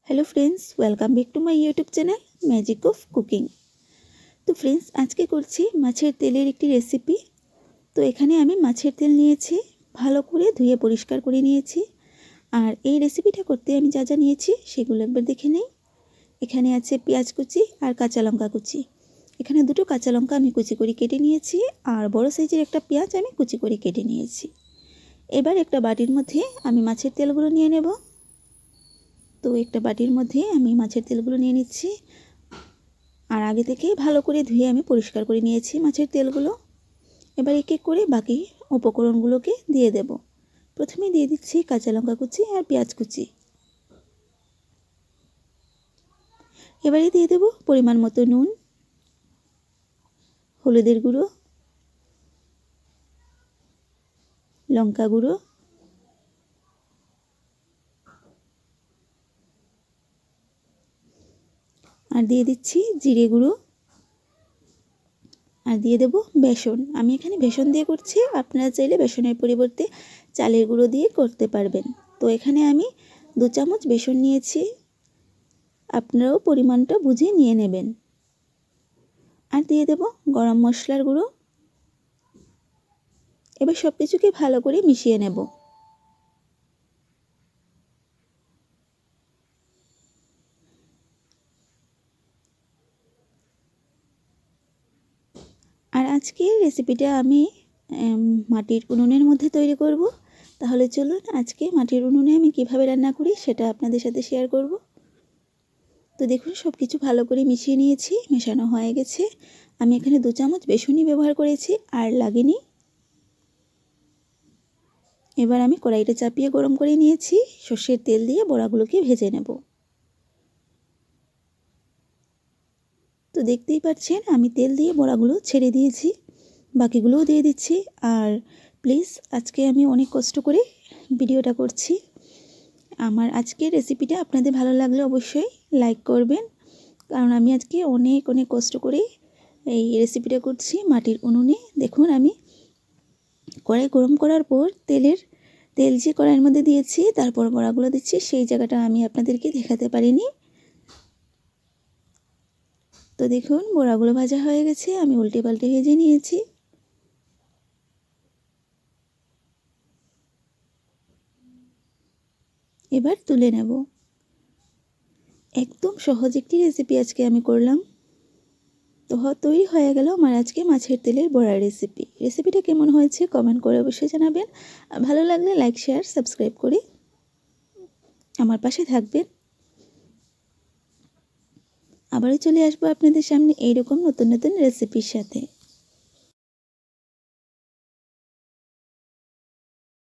Hello friends, welcome back to my YouTube channel magic of cooking. तो friends, आज के करছি মাছের তেলের একটি রেসিপি। তো এখানে আমি মাছের তেল নিয়েছি, ভালো করে ধুয়ে পরিষ্কার করে নিয়েছি। আর এই রেসিপিটা করতে আমি যা যা নিয়েছি সেগুলো একবার দেখে নেই। এখানে আছে পেঁয়াজ কুচি আর কাঁচা লঙ্কা কুচি। এখানে দুটো কাঁচা লঙ্কা আমি কুচি করে কেটে নিয়েছি আর বড় সাইজের একটা পেঁয়াজ আমি কুচি করে কেটে নিয়েছি। এবার একটা বাটির মধ্যে আমি মাছের তেলগুলো নিয়ে নেব। তো একটা বাটির মধ্যে আমি মাছের তেলগুলো নিয়ে নিচ্ছি আর আগে থেকে ভালো করে ধুয়ে আমি পরিষ্কার করে নিয়েছি মাছের তেলগুলো। এবার এক এক করে বাকি উপকরণগুলোকে দিয়ে দেব। প্রথমে দিয়ে দিচ্ছি কাঁচা লঙ্কা কুচি আর পেঁয়াজ কুচি। এবারে দিয়ে দেব পরিমাণ মতো নুন, হলুদের গুঁড়ো, লঙ্কা গুঁড়ো, আর দিয়ে দিচ্ছি জিরে গুঁড়ো, আর দিয়ে দেব বেসন। আমি এখানে বেসন দিয়ে করছি, আপনারা চাইলে বেসনের পরিবর্তে চালের গুঁড়ো দিয়ে করতে পারবেন। তো এখানে আমি 2 চামচ বেসন নিয়েছি, আপনারাও পরিমাণটা বুঝে নিয়ে নেবেন। আর দিয়ে দেব গরম মশলার গুঁড়ো। এবার সব কিছুকে ভালো করে মিশিয়ে নেব। আর আজকের রেসিপিটা আমি মাটির উনুনের মধ্যে তৈরি করব। তাহলে চলুন আজকে মাটির উনুনে আমি কিভাবে রান্না করি সেটা আপনাদের সাথে শেয়ার করব। তো দেখুন, সব কিছু ভালো করে মিশিয়ে নিয়েছি, মেশানো হয়ে গেছে। আমি এখানে 2 চামচ বেসনই ব্যবহার করেছি আর লাগেনি। এবার আমি কড়াইটা চাপিয়ে গরম করে নিয়েছি, সর্ষের তেল দিয়ে বড়াগুলোকে ভেজে নেব। তো দেখতেই পাচ্ছেন আমি তেল দিয়ে বড়াগুলো ছেড়ে দিয়েছি, বাকিগুলোও দিয়ে দিচ্ছি। আর প্লিজ, আজকে আমি অনেক কষ্ট করে ভিডিওটা করছি। আমার আজকের রেসিপিটা আপনাদের ভালো লাগলে অবশ্যই লাইক করবেন, কারণ আমি আজকে অনেক কষ্ট করে এই রেসিপিটা করছি মাটির উনুনে। দেখুন, আমি কড়াই গরম করার পর তেল যে কড়াইয়ের মধ্যে দিয়েছি তারপর বড়াগুলো দিচ্ছি, সেই জায়গাটা আমি আপনাদেরকে দেখাতে পারিনি। তো দেখুন, বড়াগুলো ভাজা হয়ে গেছে, আমি উল্টে পাল্টে ভেজে নিয়েছি। এবার তুলে নেব। একদম সহজ একটি রেসিপি আজকে আমি করলাম। তো তৈরি হয়ে গেল আমার আজকে মাছের তেলের বড়ার রেসিপি। রেসিপিটা কেমন হয়েছে কমেন্ট করে অবশ্যই জানাবেন। ভালো লাগলে লাইক, শেয়ার, সাবস্ক্রাইব করে আমার পাশে থাকবেন। আবারও চলে আসবো আপনাদের সামনে এইরকম নতুন রেসিপির সাথে।